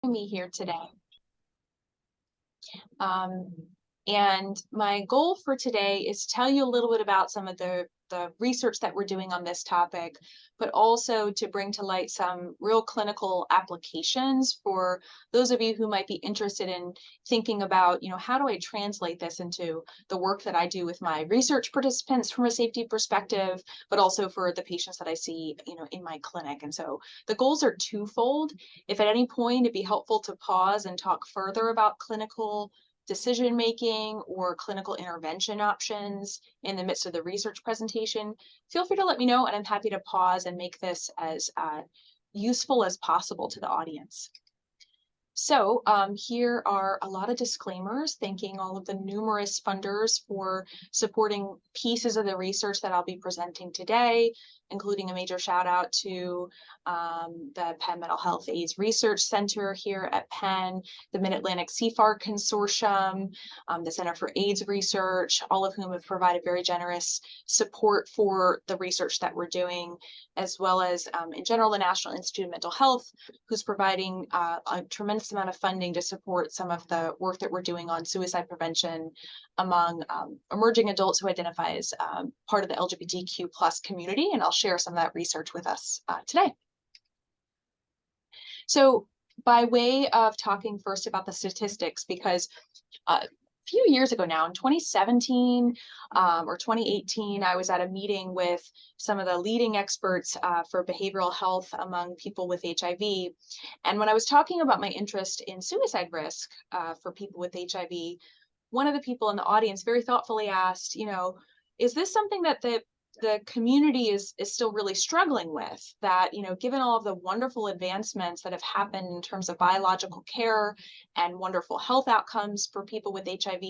Me here today. Um, and my goal for today is to tell you a little bit about some of the research that we're doing on this topic, but also to bring to light some real clinical applications for those of you who might be interested in thinking about, how do I translate this into the work that I do with my research participants from a safety perspective, but also for the patients that I see, in my clinic. And so the goals are twofold. If at any point it'd be helpful to pause and talk further about clinical decision making or clinical intervention options in the midst of the research presentation, feel free to let me know, and I'm happy to pause and make this as useful as possible to the audience. So here are a lot of disclaimers, thanking all of the numerous funders for supporting pieces of the research that I'll be presenting today, including a major shout out to the Penn Mental Health AIDS Research Center here at Penn, the Mid-Atlantic CFAR Consortium, the Center for AIDS Research, all of whom have provided very generous support for the research that we're doing, as well as in general, the National Institute of Mental Health, who's providing a tremendous amount of funding to support some of the work that we're doing on suicide prevention among emerging adults who identify as part of the LGBTQ+ community. And I'll share some of that research with us today. So by way of talking first about the statistics, because a few years ago now, in 2017 or 2018, I was at a meeting with some of the leading experts for behavioral health among people with HIV. And when I was talking about my interest in suicide risk for people with HIV, one of the people in the audience very thoughtfully asked, is this something that the community is still really struggling with, that, given all of the wonderful advancements that have happened in terms of biological care and wonderful health outcomes for people with HIV,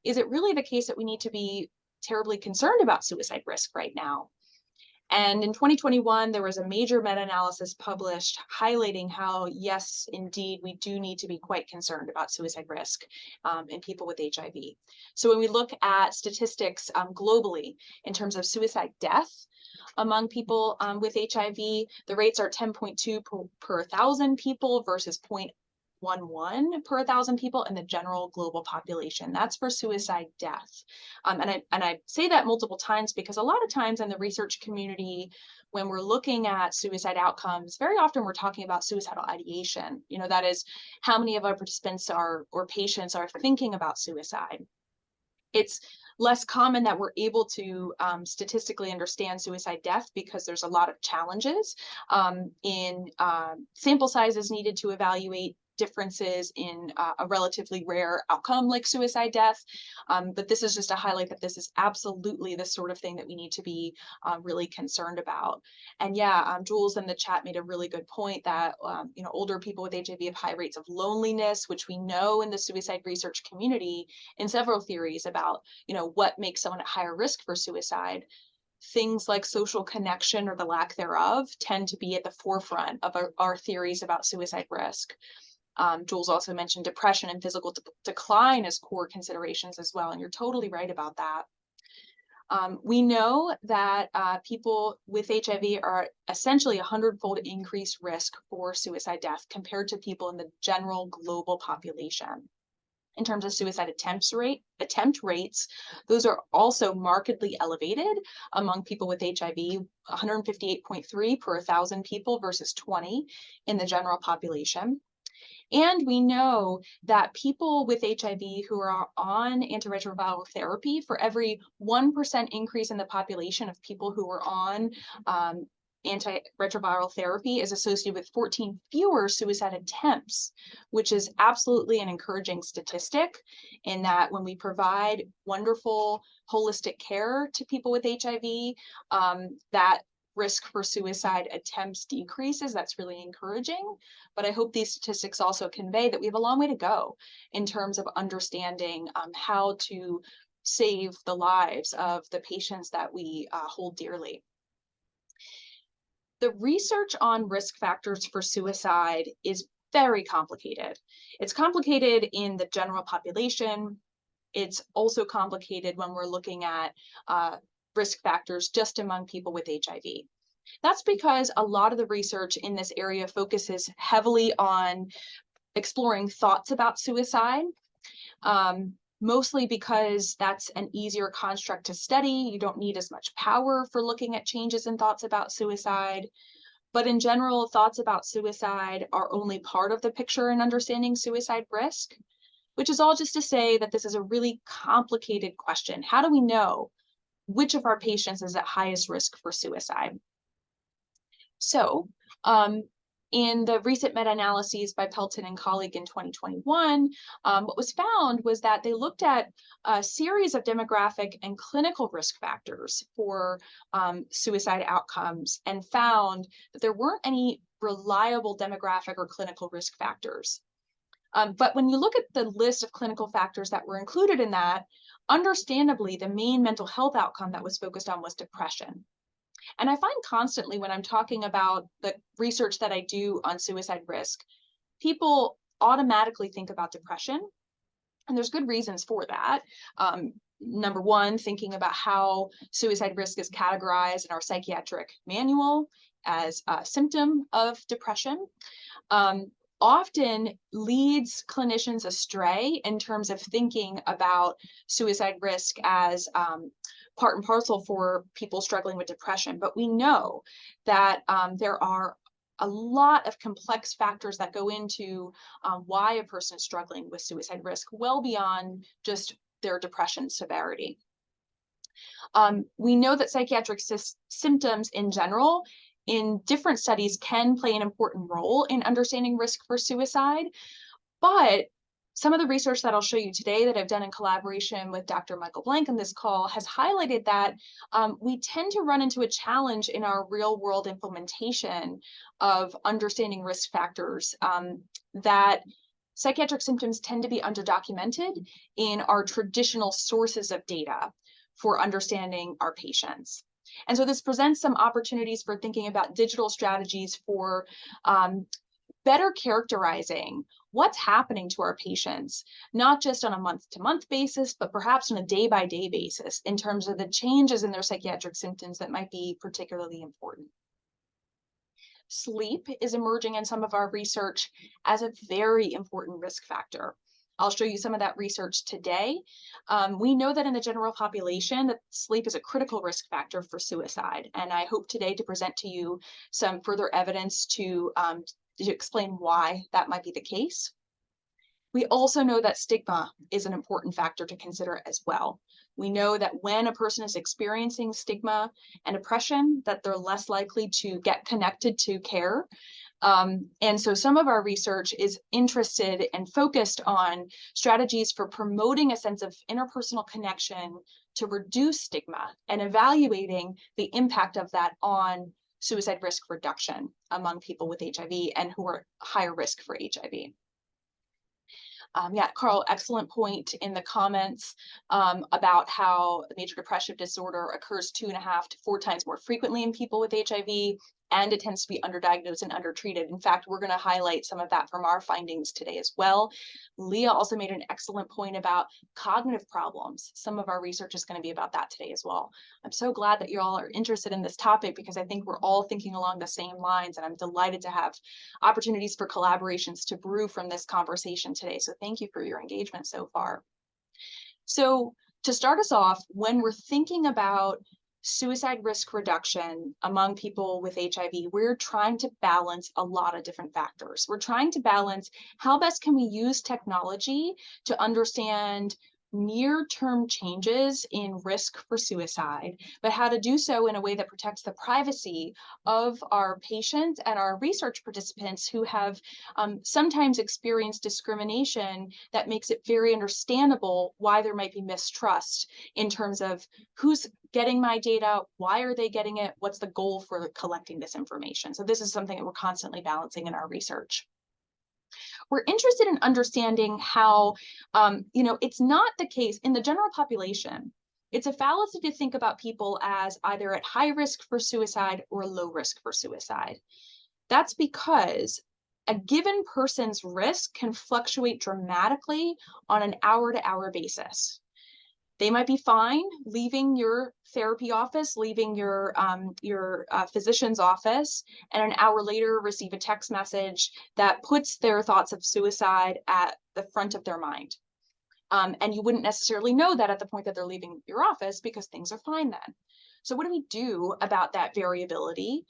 is it really the case that we need to be terribly concerned about suicide risk right now? And in 2021, there was a major meta-analysis published highlighting how, yes, indeed, we do need to be quite concerned about suicide risk in people with HIV. So when we look at statistics globally in terms of suicide death among people with HIV, the rates are 10.2 per 1,000 people versus 0.11 per 1,000 people in the general global population. That's for suicide death. And I say that multiple times because a lot of times in the research community, when we're looking at suicide outcomes, very often we're talking about suicidal ideation. That is how many of our participants or patients are thinking about suicide. It's less common that we're able to statistically understand suicide death because there's a lot of challenges in sample sizes needed to evaluate differences in a relatively rare outcome like suicide death. But this is just to highlight that this is absolutely the sort of thing that we need to be really concerned about. And yeah, Jules in the chat made a really good point that older people with HIV have high rates of loneliness, which we know in the suicide research community in several theories about what makes someone at higher risk for suicide. Things like social connection or the lack thereof tend to be at the forefront of our theories about suicide risk. Jules also mentioned depression and physical decline as core considerations as well, and you're totally right about that. We know that people with HIV are essentially 100-fold increased risk for suicide death compared to people in the general global population. In terms of suicide attempt rates, those are also markedly elevated among people with HIV, 158.3 per 1,000 people versus 20 in the general population. And we know that people with HIV who are on antiretroviral therapy, for every 1% increase in the population of people who are on antiretroviral therapy is associated with 14 fewer suicide attempts, which is absolutely an encouraging statistic in that when we provide wonderful holistic care to people with HIV, that risk for suicide attempts decreases. That's really encouraging. But I hope these statistics also convey that we have a long way to go in terms of understanding how to save the lives of the patients that we hold dearly. The research on risk factors for suicide is very complicated. It's complicated in the general population. It's also complicated when we're looking at risk factors just among people with HIV. That's because a lot of the research in this area focuses heavily on exploring thoughts about suicide, mostly because that's an easier construct to study. You don't need as much power for looking at changes in thoughts about suicide. But in general, thoughts about suicide are only part of the picture in understanding suicide risk, which is all just to say that this is a really complicated question. How do we know which of our patients is at highest risk for suicide? So, in the recent meta-analyses by Pelton and colleague in 2021, what was found was that they looked at a series of demographic and clinical risk factors for suicide outcomes and found that there weren't any reliable demographic or clinical risk factors. But when you look at the list of clinical factors that were included in that, understandably, the main mental health outcome that was focused on was depression. And I find constantly when I'm talking about the research that I do on suicide risk, people automatically think about depression. And there's good reasons for that. Number one, thinking about how suicide risk is categorized in our psychiatric manual as a symptom of depression. Often leads clinicians astray in terms of thinking about suicide risk as part and parcel for people struggling with depression. But we know that there are a lot of complex factors that go into why a person is struggling with suicide risk, well beyond just their depression severity. We know that psychiatric symptoms in general in different studies can play an important role in understanding risk for suicide, but some of the research that I'll show you today that I've done in collaboration with Dr. Michael Blank on this call has highlighted that we tend to run into a challenge in our real world implementation of understanding risk factors, that psychiatric symptoms tend to be underdocumented in our traditional sources of data for understanding our patients. And so this presents some opportunities for thinking about digital strategies for better characterizing what's happening to our patients, not just on a month-to-month basis, but perhaps on a day-by-day basis in terms of the changes in their psychiatric symptoms that might be particularly important. Sleep is emerging in some of our research as a very important risk factor. I'll show you some of that research today. We know that in the general population, that sleep is a critical risk factor for suicide. And I hope today to present to you some further evidence to explain why that might be the case. We also know that stigma is an important factor to consider as well. We know that when a person is experiencing stigma and oppression, that they're less likely to get connected to care. And so some of our research is interested and focused on strategies for promoting a sense of interpersonal connection to reduce stigma and evaluating the impact of that on suicide risk reduction among people with HIV and who are higher risk for HIV. Yeah, Carl, excellent point in the comments about how major depressive disorder occurs 2.5 to 4 times more frequently in people with HIV, and it tends to be underdiagnosed and undertreated. In fact, we're going to highlight some of that from our findings today as well. Leah also made an excellent point about cognitive problems. Some of our research is going to be about that today as well. I'm so glad that you all are interested in this topic because I think we're all thinking along the same lines, and I'm delighted to have opportunities for collaborations to brew from this conversation today. So thank you for your engagement so far. So to start us off, when we're thinking about suicide risk reduction among people with HIV, we're trying to balance a lot of different factors. We're trying to balance how best can we use technology to understand near-term changes in risk for suicide, but how to do so in a way that protects the privacy of our patients and our research participants who have sometimes experienced discrimination that makes it very understandable why there might be mistrust in terms of who's getting my data, why are they getting it, what's the goal for collecting this information. So this is something that we're constantly balancing in our research. We're interested in understanding how, it's not the case in the general population. It's a fallacy to think about people as either at high risk for suicide or low risk for suicide. That's because a given person's risk can fluctuate dramatically on an hour-to-hour basis. They might be fine leaving your therapy office, leaving your physician's office, and an hour later receive a text message that puts their thoughts of suicide at the front of their mind. And you wouldn't necessarily know that at the point that they're leaving your office because things are fine then. So what do we do about that variability?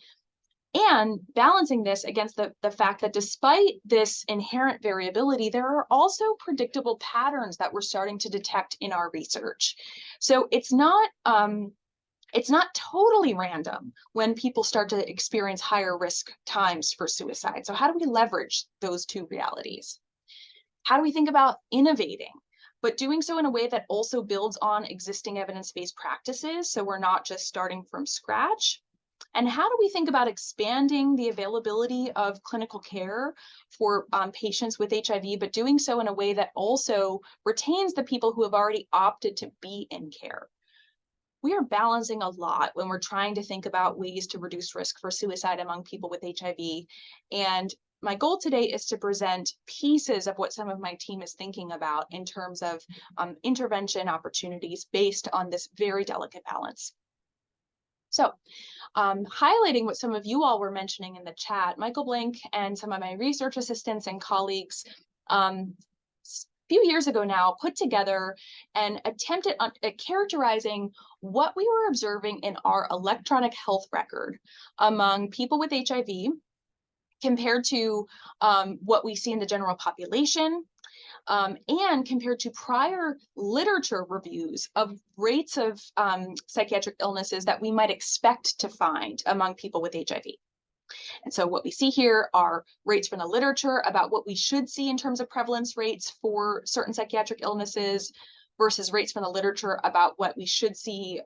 And balancing this against the fact that despite this inherent variability, there are also predictable patterns that we're starting to detect in our research. So it's not totally random when people start to experience higher risk times for suicide. So how do we leverage those two realities? How do we think about innovating, but doing so in a way that also builds on existing evidence-based practices, so we're not just starting from scratch? And how do we think about expanding the availability of clinical care for patients with HIV, but doing so in a way that also retains the people who have already opted to be in care? We are balancing a lot when we're trying to think about ways to reduce risk for suicide among people with HIV. And my goal today is to present pieces of what some of my team is thinking about in terms of intervention opportunities based on this very delicate balance. So highlighting what some of you all were mentioning in the chat, Michael Blank and some of my research assistants and colleagues a few years ago now put together an attempt at characterizing what we were observing in our electronic health record among people with HIV compared to what we see in the general population, and compared to prior literature reviews of rates of psychiatric illnesses that we might expect to find among people with HIV. And so what we see here are rates from the literature about what we should see in terms of prevalence rates for certain psychiatric illnesses versus rates from the literature about what we should see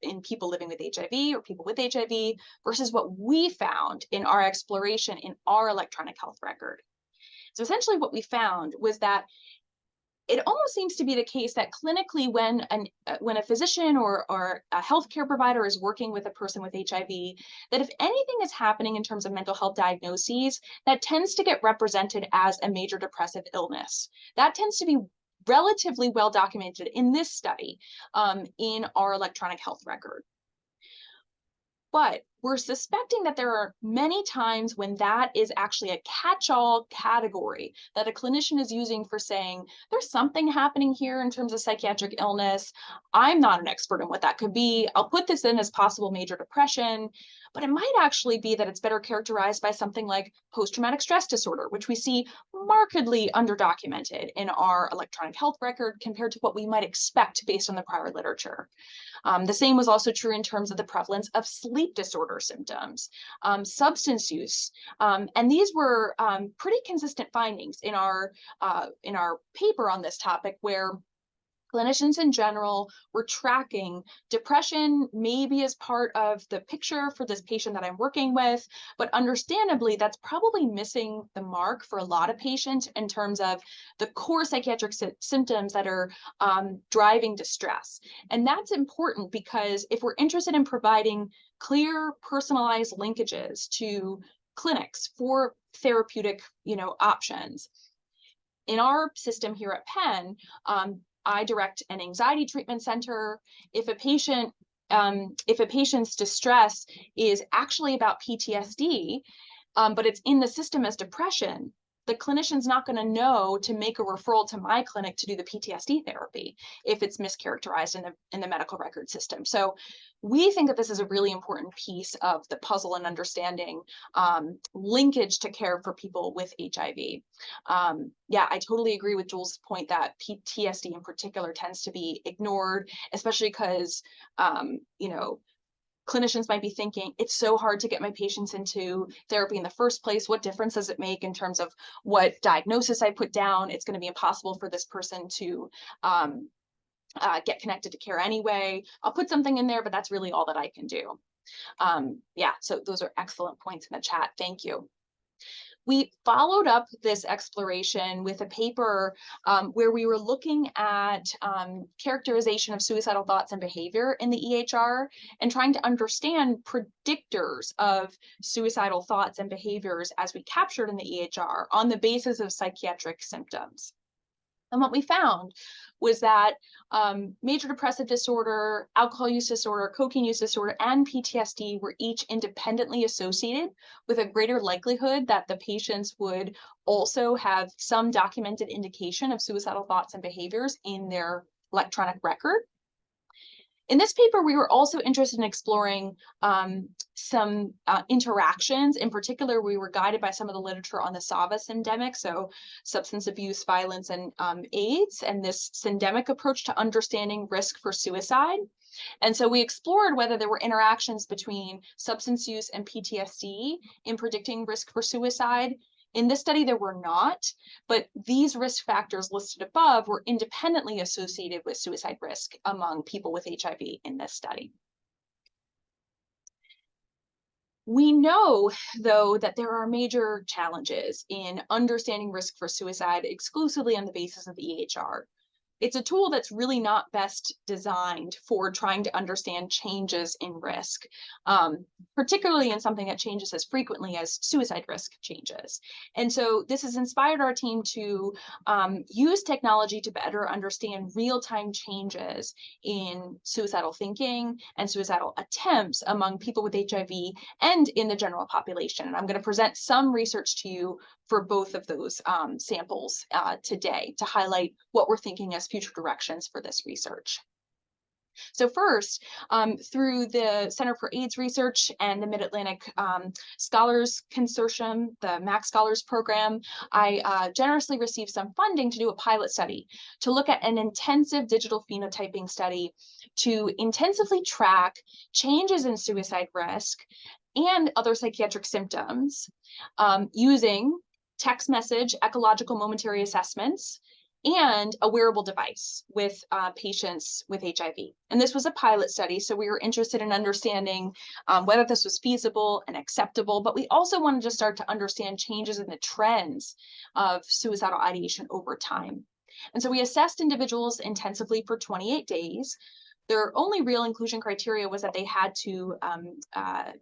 in people living with HIV or people with HIV versus what we found in our exploration in our electronic health record. So essentially what we found was that it almost seems to be the case that clinically when a physician or a healthcare provider is working with a person with HIV, that if anything is happening in terms of mental health diagnoses, that tends to get represented as a major depressive illness. That tends to be relatively well documented in this study in our electronic health record. But we're suspecting that there are many times when that is actually a catch-all category that a clinician is using for saying, there's something happening here in terms of psychiatric illness. I'm not an expert in what that could be. I'll put this in as possible major depression, but it might actually be that it's better characterized by something like post-traumatic stress disorder, which we see markedly underdocumented in our electronic health record compared to what we might expect based on the prior literature. The same was also true in terms of the prevalence of sleep disorder symptoms, substance use, and these were pretty consistent findings in our paper on this topic, where clinicians in general were tracking depression maybe as part of the picture for this patient that I'm working with, but understandably, that's probably missing the mark for a lot of patients in terms of the core psychiatric symptoms that are driving distress. And that's important because if we're interested in providing clear, personalized linkages to clinics for therapeutic, options, in our system here at Penn, I direct an anxiety treatment center. If a patient's distress is actually about PTSD, but it's in the system as depression, the clinician's not going to know to make a referral to my clinic to do the PTSD therapy if it's mischaracterized in the medical record system. So we think that this is a really important piece of the puzzle and understanding linkage to care for people with HIV. Yeah, I totally agree with Jules' point that PTSD in particular tends to be ignored, especially because, clinicians might be thinking, it's so hard to get my patients into therapy in the first place. What difference does it make in terms of what diagnosis I put down? It's going to be impossible for this person to get connected to care anyway. I'll put something in there, but that's really all that I can do. Yeah, so those are excellent points in the chat. Thank you. We followed up this exploration with a paper where we were looking at characterization of suicidal thoughts and behavior in the EHR and trying to understand predictors of suicidal thoughts and behaviors as we captured in the EHR on the basis of psychiatric symptoms. And what we found was that major depressive disorder, alcohol use disorder, cocaine use disorder, and PTSD were each independently associated with a greater likelihood that the patients would also have some documented indication of suicidal thoughts and behaviors in their electronic record. In this paper, we were also interested in exploring some interactions. In particular, we were guided by some of the literature on the SAVA syndemic, so substance abuse, violence, and AIDS, and this syndemic approach to understanding risk for suicide. And so we explored whether there were interactions between substance use and PTSD in predicting risk for suicide. In this study, there were not, but these risk factors listed above were independently associated with suicide risk among people with HIV in this study. We know, though, that there are major challenges in understanding risk for suicide exclusively on the basis of the EHR. It's a tool that's really not best designed for trying to understand changes in risk, particularly in something that changes as frequently as suicide risk changes. And so this has inspired our team to use technology to better understand real-time changes in suicidal thinking and suicidal attempts among people with HIV and in the general population. And I'm going to present some research to you for both of those samples today to highlight what we're thinking as future directions for this research. So first, through the Center for AIDS Research and the Mid-Atlantic Scholars Consortium, the MAC Scholars Program, I generously received some funding to do a pilot study to look at an intensive digital phenotyping study to intensively track changes in suicide risk and other psychiatric symptoms using text message ecological momentary assessments and a wearable device with patients with HIV. And this was a pilot study, so we were interested in understanding whether this was feasible and acceptable, but we also wanted to start to understand changes in the trends of suicidal ideation over time. And so we assessed individuals intensively for 28 days. Their only real inclusion criteria was that they had to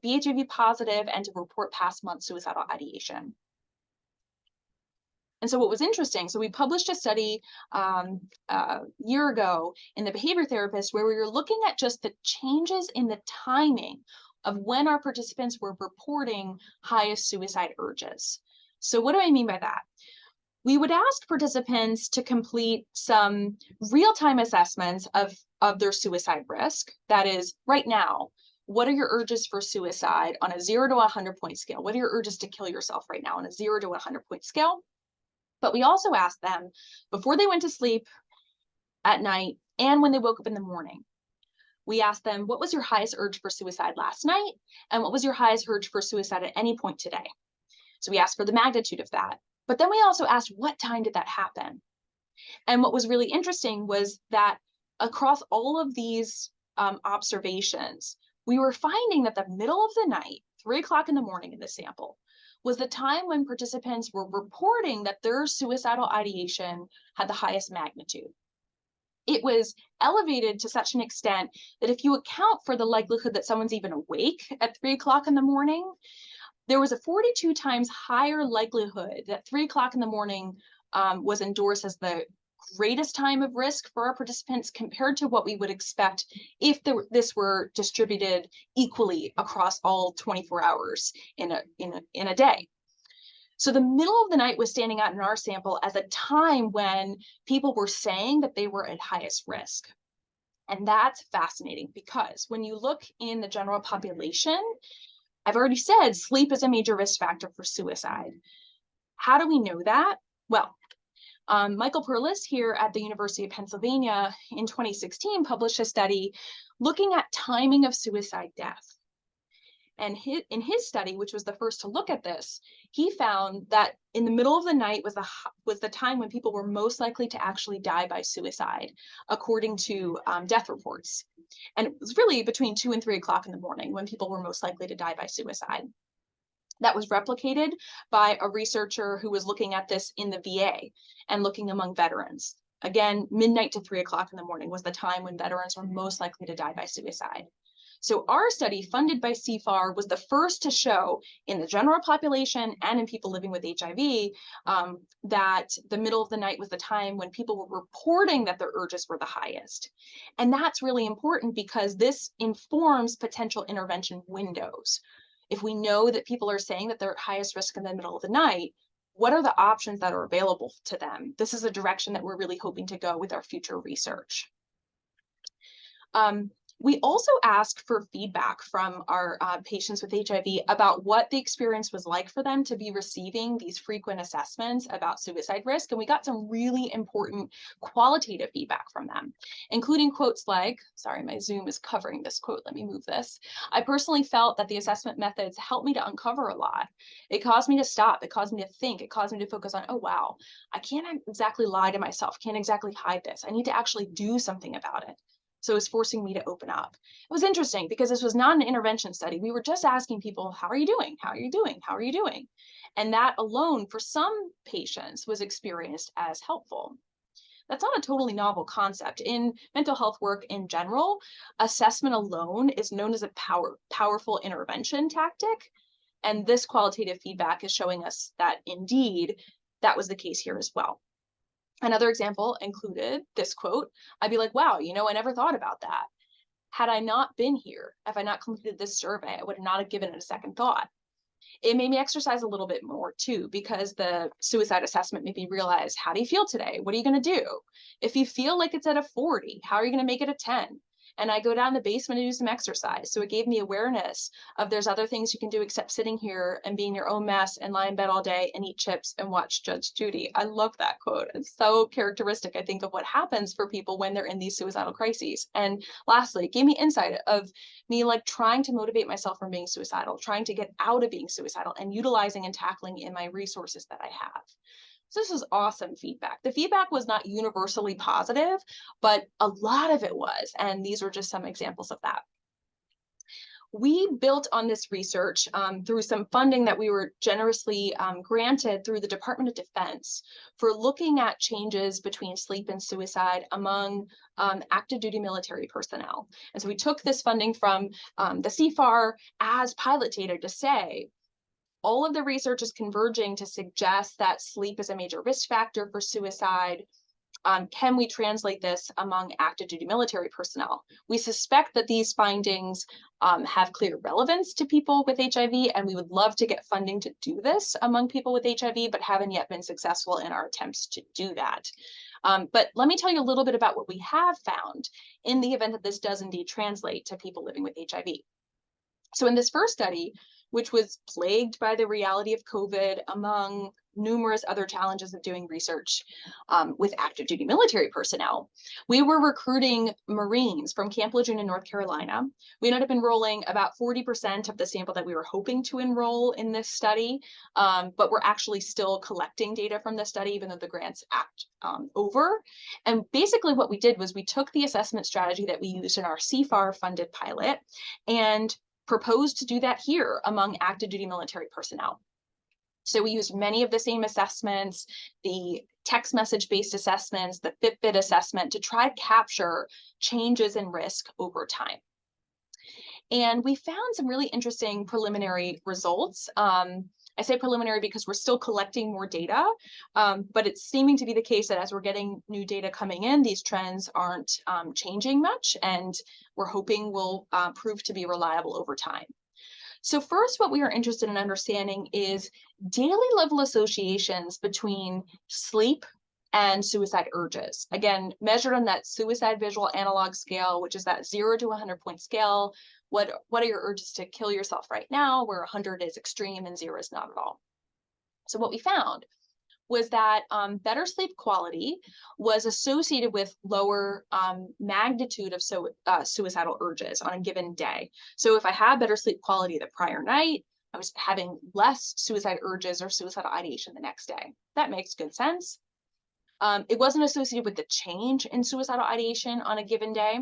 be HIV positive and to report past month suicidal ideation. And so what was interesting, so we published a study a year ago in the Behavior Therapist where we were looking at just the changes in the timing of when our participants were reporting highest suicide urges. So what do I mean by that? We would ask participants to complete some real-time assessments of their suicide risk. That is, right now, what are your urges for suicide on a 0 to 100-point scale? What are your urges to kill yourself right now on a 0 to 100-point scale? But we also asked them before they went to sleep at night and when they woke up in the morning. We asked them, what was your highest urge for suicide last night? And what was your highest urge for suicide at any point today? So we asked for the magnitude of that. But then we also asked, what time did that happen? And what was really interesting was that across all of these observations, we were finding that the middle of the night, 3 o'clock in the morning in the sample, was the time when participants were reporting that their suicidal ideation had the highest magnitude. It was elevated to such an extent that if you account for the likelihood that someone's even awake at 3 o'clock in the morning, there was a 42 times higher likelihood that 3 o'clock in the morning was endorsed as the greatest time of risk for our participants compared to what we would expect if this were distributed equally across all 24 hours in a day. So the middle of the night was standing out in our sample as a time when people were saying that they were at highest risk. And that's fascinating because when you look in the general population, I've already said sleep is a major risk factor for suicide. How do we know that? Well, Michael Perlis here at the University of Pennsylvania in 2016 published a study looking at timing of suicide death. And in his study, which was the first to look at this, he found that in the middle of the night was the time when people were most likely to actually die by suicide, according to death reports. And it was really between 2 and 3 o'clock in the morning when people were most likely to die by suicide. That was replicated by a researcher who was looking at this in the VA and looking among veterans. Again, midnight to 3 o'clock in the morning was the time when veterans were most likely to die by suicide. So our study, funded by CFAR, was the first to show in the general population and in people living with HIV that the middle of the night was the time when people were reporting that their urges were the highest. And that's really important because this informs potential intervention windows. If we know that people are saying that they're at highest risk in the middle of the night, what are the options that are available to them? This is a direction that we're really hoping to go with our future research. We also asked for feedback from our patients with HIV about what the experience was like for them to be receiving these frequent assessments about suicide risk. And we got some really important qualitative feedback from them, including quotes like, sorry, my Zoom is covering this quote. Let me move this. I personally felt that the assessment methods helped me to uncover a lot. It caused me to stop. It caused me to think. It caused me to focus on, oh, wow, I can't exactly lie to myself. Can't exactly hide this. I need to actually do something about it. So it was forcing me to open up. It was interesting because this was not an intervention study. We were just asking people, how are you doing? How are you doing? How are you doing? And that alone, for some patients, was experienced as helpful. That's not a totally novel concept. In mental health work in general, assessment alone is known as a powerful intervention tactic. And this qualitative feedback is showing us that indeed, that was the case here as well. Another example included this quote. I'd be like, wow, I never thought about that. Had I not been here, if I not completed this survey, I would not have given it a second thought. It made me exercise a little bit more too, because the suicide assessment made me realize, how do you feel today? What are you going to do? If you feel like it's at a 40, how are you going to make it a 10? And I go down the basement and do some exercise. So it gave me awareness of there's other things you can do except sitting here and being your own mess and lie in bed all day and eat chips and watch Judge Judy. I love that quote. It's so characteristic, I think, of what happens for people when they're in these suicidal crises. And lastly, it gave me insight of me like trying to motivate myself from being suicidal, trying to get out of being suicidal and utilizing and tackling in my resources that I have. So this is awesome feedback. The feedback was not universally positive, but a lot of it was. And these were just some examples of that. We built on this research through some funding that we were generously granted through the Department of Defense for looking at changes between sleep and suicide among active duty military personnel. And so we took this funding from the CFAR as pilot data to say, all of the research is converging to suggest that sleep is a major risk factor for suicide. Can we translate this among active duty military personnel? We suspect that these findings have clear relevance to people with HIV, and we would love to get funding to do this among people with HIV, but haven't yet been successful in our attempts to do that. But let me tell you a little bit about what we have found in the event that this does indeed translate to people living with HIV. So in this first study, which was plagued by the reality of COVID among numerous other challenges of doing research with active duty military personnel, we were recruiting Marines from Camp Lejeune in North Carolina. We ended up enrolling about 40% of the sample that we were hoping to enroll in this study, but we're actually still collecting data from the study, even though the grant's over. And basically what we did was we took the assessment strategy that we used in our CFAR funded pilot and proposed to do that here among active duty military personnel. So we used many of the same assessments, the text message based assessments, the Fitbit assessment to try to capture changes in risk over time. And we found some really interesting preliminary results. I say preliminary because we're still collecting more data, but it's seeming to be the case that as we're getting new data coming in, these trends aren't changing much, and we're hoping will prove to be reliable over time. So first, what we are interested in understanding is daily level associations between sleep and suicide urges. Again, measured on that suicide visual analog scale, which is that 0 to 100-point scale. What are your urges to kill yourself right now, where 100 is extreme and 0 is not at all? So what we found was that better sleep quality was associated with lower magnitude of suicidal urges on a given day. So if I had better sleep quality the prior night, I was having less suicide urges or suicidal ideation the next day. That makes good sense. It wasn't associated with the change in suicidal ideation on a given day.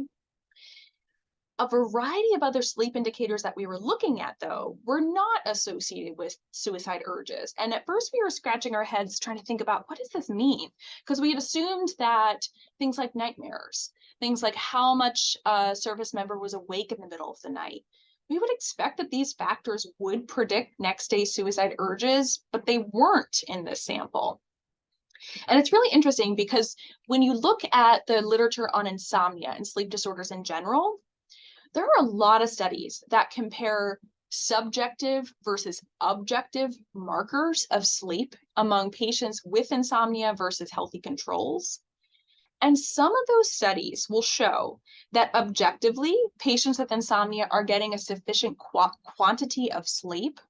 A variety of other sleep indicators that we were looking at, though, were not associated with suicide urges. And at first we were scratching our heads trying to think about, what does this mean? Because we had assumed that things like nightmares things like how much a service member was awake in the middle of the night. We would expect that these factors would predict next day suicide urges, but they weren't in this sample. And it's really interesting because when you look at the literature on insomnia and sleep disorders in general, there are a lot of studies that compare subjective versus objective markers of sleep among patients with insomnia versus healthy controls. And some of those studies will show that objectively, patients with insomnia are getting a sufficient quantity of sleep.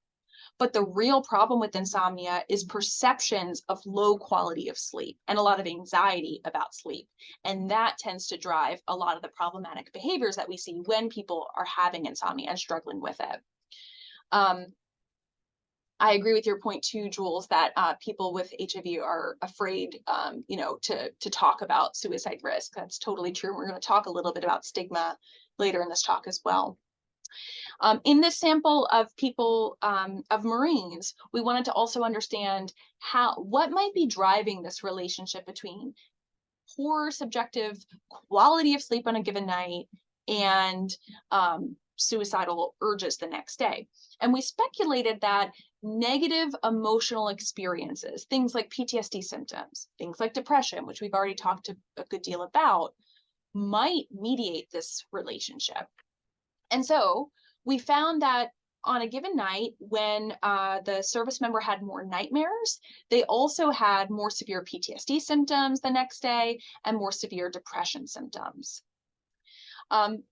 But the real problem with insomnia is perceptions of low quality of sleep and a lot of anxiety about sleep. And that tends to drive a lot of the problematic behaviors that we see when people are having insomnia and struggling with it. I agree with your point too, Jules, that people with HIV are afraid, to talk about suicide risk. That's totally true. We're going to talk a little bit about stigma later in this talk as well. In this sample of people, of Marines, we wanted to also understand what might be driving this relationship between poor subjective quality of sleep on a given night and suicidal urges the next day. And we speculated that negative emotional experiences, things like PTSD symptoms, things like depression, which we've already talked a good deal about, might mediate this relationship. And so we found that on a given night, when the service member had more nightmares, they also had more severe PTSD symptoms the next day and more severe depression symptoms.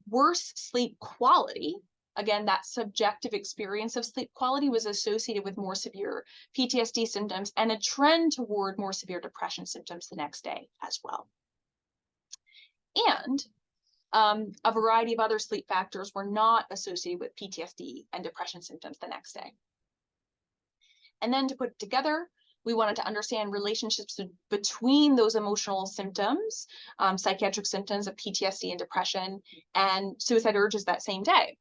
Worse sleep quality, again, that subjective experience of sleep quality was associated with more severe PTSD symptoms and a trend toward more severe depression symptoms the next day as well. And a variety of other sleep factors were not associated with PTSD and depression symptoms the next day. And then to put it together, we wanted to understand relationships between those emotional symptoms, psychiatric symptoms of PTSD and depression, and suicide urges that same day.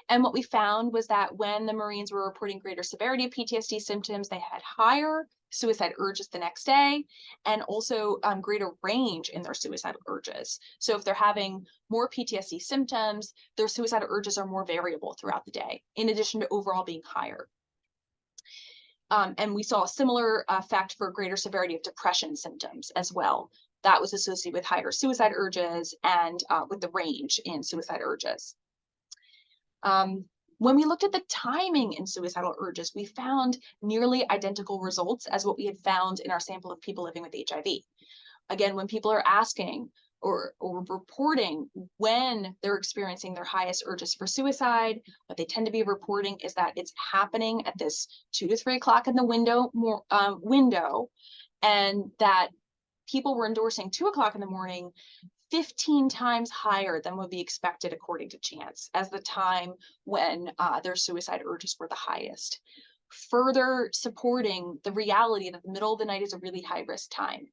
And what we found was that when the Marines were reporting greater severity of PTSD symptoms, they had higher suicide urges the next day, and also greater range in their suicidal urges. So if they're having more PTSD symptoms, their suicidal urges are more variable throughout the day, in addition to overall being higher. And we saw a similar effect for greater severity of depression symptoms as well. That was associated with higher suicide urges and with the range in suicide urges. When we looked at the timing in suicidal urges, we found nearly identical results as what we had found in our sample of people living with HIV. Again, when people are asking or reporting when they're experiencing their highest urges for suicide, what they tend to be reporting is that it's happening at this 2 to 3 o'clock in the window, and that people were endorsing 2 o'clock in the morning 15 times higher than would be expected according to Chance as the time when their suicide urges were the highest, further supporting the reality that the middle of the night is a really high risk time.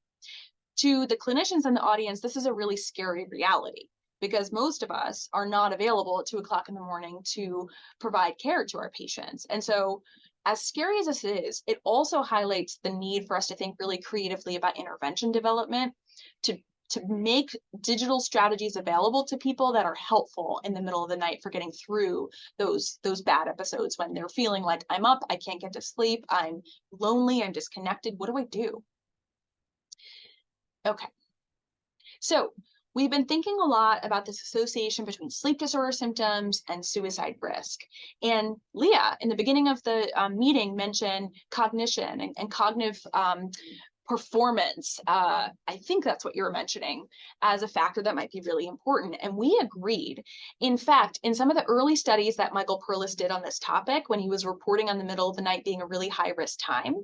To the clinicians in the audience, this is a really scary reality because most of us are not available at 2 o'clock in the morning to provide care to our patients. And so as scary as this is, it also highlights the need for us to think really creatively about intervention development to make digital strategies available to people that are helpful in the middle of the night for getting through those bad episodes when they're feeling like I'm up, I can't get to sleep, I'm lonely, I'm disconnected. What do I do? Okay, so we've been thinking a lot about this association between sleep disorder symptoms and suicide risk. And Leah, in the beginning of the meeting, mentioned cognition and cognitive performance. I think that's what you were mentioning as a factor that might be really important. And we agreed. In fact, in some of the early studies that Michael Perlis did on this topic, when he was reporting on the middle of the night being a really high risk time,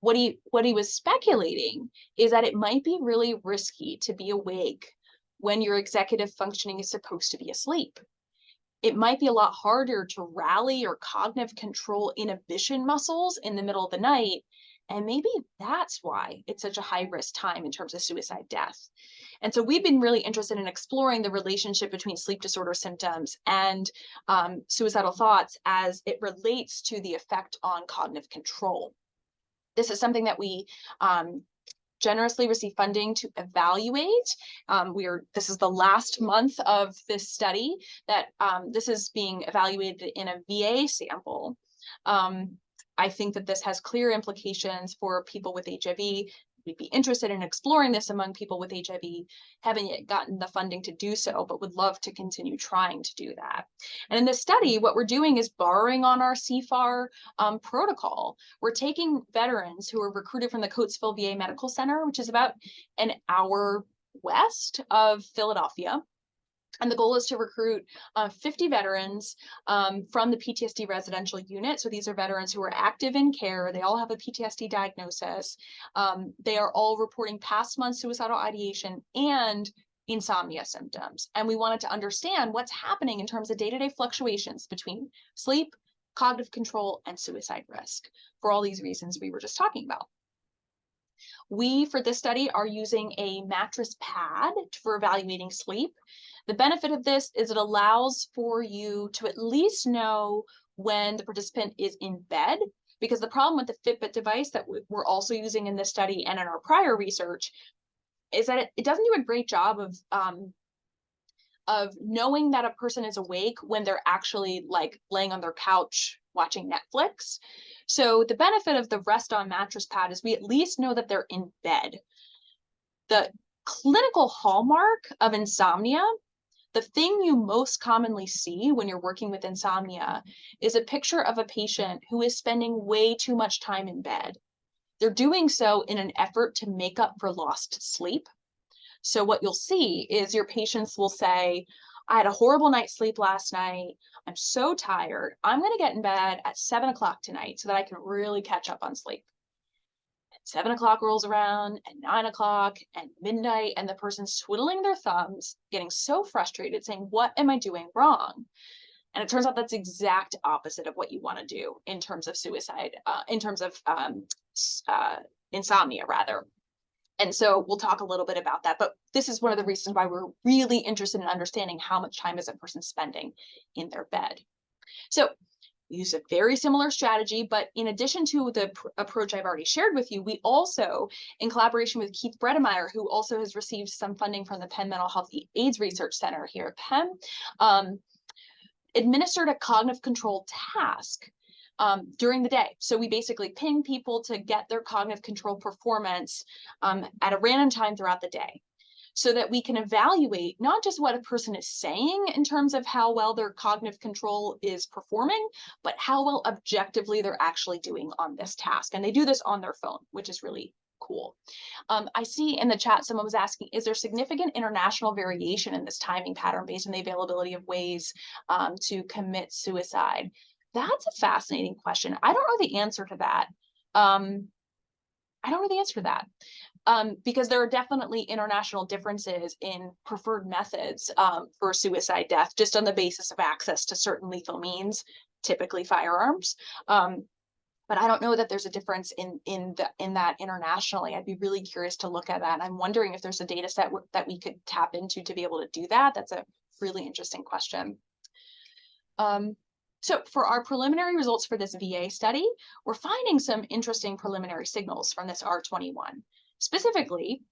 what he was speculating is that it might be really risky to be awake when your executive functioning is supposed to be asleep. It might be a lot harder to rally or cognitive control inhibition muscles in the middle of the night. And maybe that's why it's such a high risk time in terms of suicide death. And so we've been really interested in exploring the relationship between sleep disorder symptoms and suicidal thoughts as it relates to the effect on cognitive control. This is something that we generously received funding to evaluate. This is the last month of this study that this is being evaluated in a VA sample. I think that this has clear implications for people with HIV. We'd be interested in exploring this among people with HIV, haven't yet gotten the funding to do so, but would love to continue trying to do that. And in this study, what we're doing is borrowing on our CFAR protocol. We're taking veterans who are recruited from the Coatesville VA Medical Center, which is about an hour west of Philadelphia. And the goal is to recruit 50 veterans from the PTSD residential unit. So these are veterans who are active in care. They all have a PTSD diagnosis. They are all reporting past month suicidal ideation and insomnia symptoms. And we wanted to understand what's happening in terms of day-to-day fluctuations between sleep, cognitive control, and suicide risk for all these reasons we were just talking about. We, for this study, are using a mattress pad for evaluating sleep. The benefit of this is it allows for you to at least know when the participant is in bed, because the problem with the Fitbit device that we're also using in this study and in our prior research is that it doesn't do a great job of knowing that a person is awake when they're actually like laying on their couch watching Netflix. So the benefit of the rest on mattress pad is we at least know that they're in bed. The clinical hallmark of insomnia, the thing you most commonly see when you're working with insomnia, is a picture of a patient who is spending way too much time in bed. They're doing so in an effort to make up for lost sleep. So what you'll see is your patients will say, I had a horrible night's sleep last night. I'm so tired. I'm going to get in bed at 7 o'clock tonight so that I can really catch up on sleep. 7 o'clock rolls around and 9 o'clock and midnight, and the person's twiddling their thumbs, getting so frustrated, saying, what am I doing wrong? And it turns out that's the exact opposite of what you want to do in terms of suicide, in terms of insomnia, rather. And so we'll talk a little bit about that, but this is one of the reasons why we're really interested in understanding how much time is a person spending in their bed. So we use a very similar strategy, but in addition to the approach I've already shared with you, we also, in collaboration with Keith Bredemeyer, who also has received some funding from the Penn Mental Health AIDS Research Center here at Penn, administered a cognitive control task during the day. So we basically ping people to get their cognitive control performance at a random time throughout the day, so that we can evaluate not just what a person is saying in terms of how well their cognitive control is performing, but how well objectively they're actually doing on this task. And they do this on their phone, which is really cool. I see in the chat, someone was asking, is there significant international variation in this timing pattern based on the availability of ways to commit suicide? That's a fascinating question. I don't know the answer to that. Because there are definitely international differences in preferred methods for suicide death, just on the basis of access to certain lethal means, typically firearms. But I don't know that there's a difference in that internationally. I'd be really curious to look at that. I'm wondering if there's a data set that we could tap into to be able to do that. That's a really interesting question. So for our preliminary results for this VA study, we're finding some interesting preliminary signals from this R21. Specifically,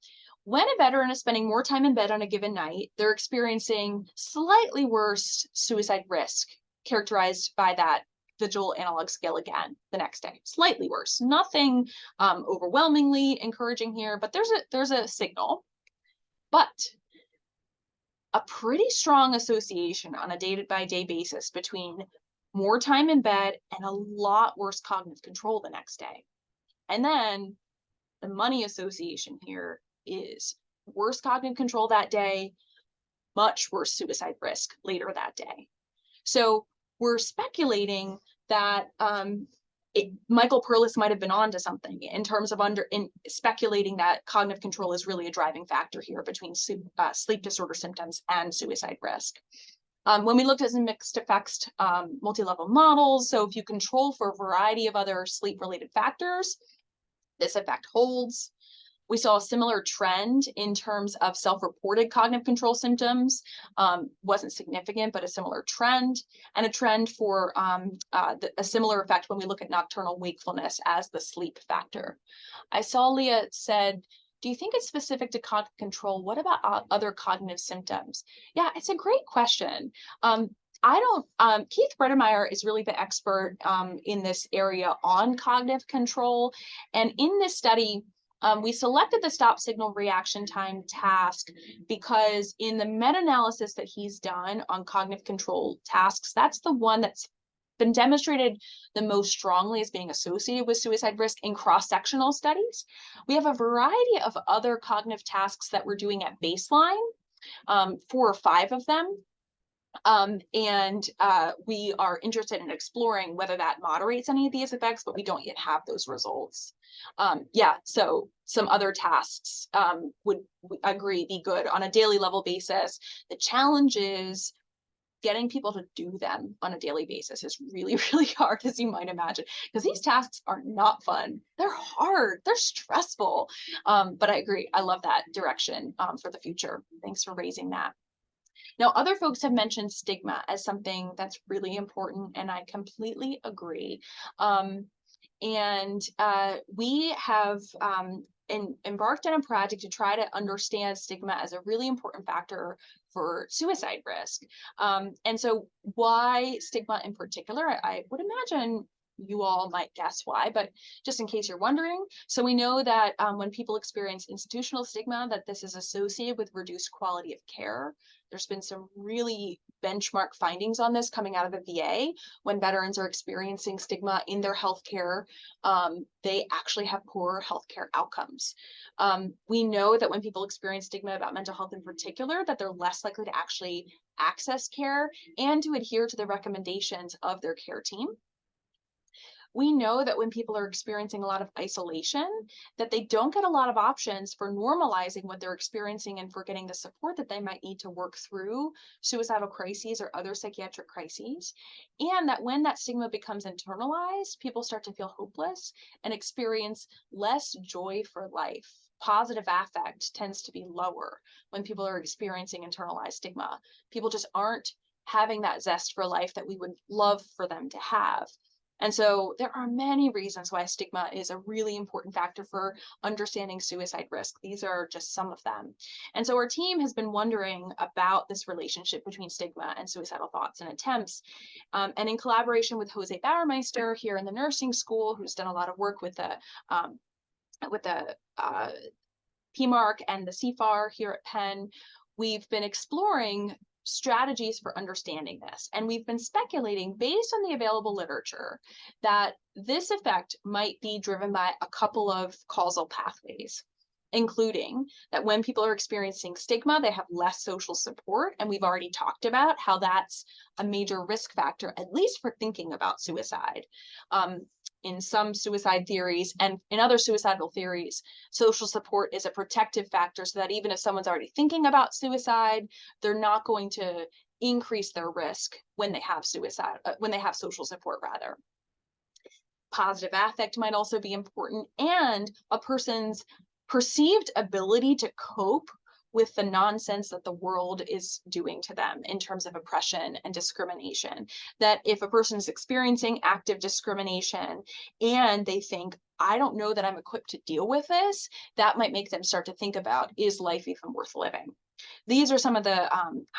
when a veteran is spending more time in bed on a given night, they're experiencing slightly worse suicide risk, characterized by that vigil analog scale again the next day. Slightly worse, nothing overwhelmingly encouraging here, but there's a signal. But a pretty strong association on a day-by-day basis between more time in bed and a lot worse cognitive control the next day. And then the money association here is worse cognitive control that day, much worse suicide risk later that day. So we're speculating that Michael Perlis might have been onto something in terms of speculating that cognitive control is really a driving factor here between sleep disorder symptoms and suicide risk. When we looked at some mixed effects multi-level models, so if you control for a variety of other sleep-related factors, this effect holds. We saw a similar trend in terms of self-reported cognitive control symptoms. Wasn't significant, but a similar trend, and a trend for a similar effect when we look at nocturnal wakefulness as the sleep factor. I saw Leah said Do you think it's specific to cognitive control? What about other cognitive symptoms? Yeah, it's a great question. I don't, Keith Bredemeyer is really the expert in this area on cognitive control. And in this study, we selected the stop signal reaction time task because in the meta-analysis that he's done on cognitive control tasks, that's the one that's been demonstrated the most strongly as being associated with suicide risk in cross-sectional studies. We have a variety of other cognitive tasks that we're doing at baseline, 4 or 5 of them. We are interested in exploring whether that moderates any of these effects, but we don't yet have those results. Yeah, so some other tasks would agree be good on a daily level basis. The challenge is getting people to do them on a daily basis is really, really hard, as you might imagine, because these tasks are not fun. They're hard, they're stressful. But I agree, I love that direction for the future. Thanks for raising that. Now, other folks have mentioned stigma as something that's really important, and I completely agree. We have embarked on a project to try to understand stigma as a really important factor for suicide risk. And so why stigma in particular? I would imagine you all might guess why, but just in case you're wondering. So we know that when people experience institutional stigma, that this is associated with reduced quality of care. There's been some really benchmark findings on this coming out of the VA. When veterans are experiencing stigma in their healthcare, they actually have poorer healthcare outcomes. We know that when people experience stigma about mental health in particular, that they're less likely to actually access care and to adhere to the recommendations of their care team. We know that when people are experiencing a lot of isolation, that they don't get a lot of options for normalizing what they're experiencing and for getting the support that they might need to work through suicidal crises or other psychiatric crises. And that when that stigma becomes internalized, people start to feel hopeless and experience less joy for life. Positive affect tends to be lower when people are experiencing internalized stigma. People just aren't having that zest for life that we would love for them to have. And so there are many reasons why stigma is a really important factor for understanding suicide risk. These are just some of them. And so our team has been wondering about this relationship between stigma and suicidal thoughts and attempts. And in collaboration with Jose Bauermeister here in the nursing school, who's done a lot of work with the PMARC and the CFAR here at Penn, we've been exploring strategies for understanding this. And we've been speculating based on the available literature that this effect might be driven by a couple of causal pathways, including that when people are experiencing stigma, they have less social support. And we've already talked about how that's a major risk factor, at least for thinking about suicide. In some suicide theories and in other suicidal theories, social support is a protective factor so that even if someone's already thinking about suicide, they're not going to increase their risk when they have social support rather. Positive affect might also be important, and a person's perceived ability to cope with the nonsense that the world is doing to them in terms of oppression and discrimination. That if a person is experiencing active discrimination and they think, I don't know that I'm equipped to deal with this, that might make them start to think about, is life even worth living? These are some of the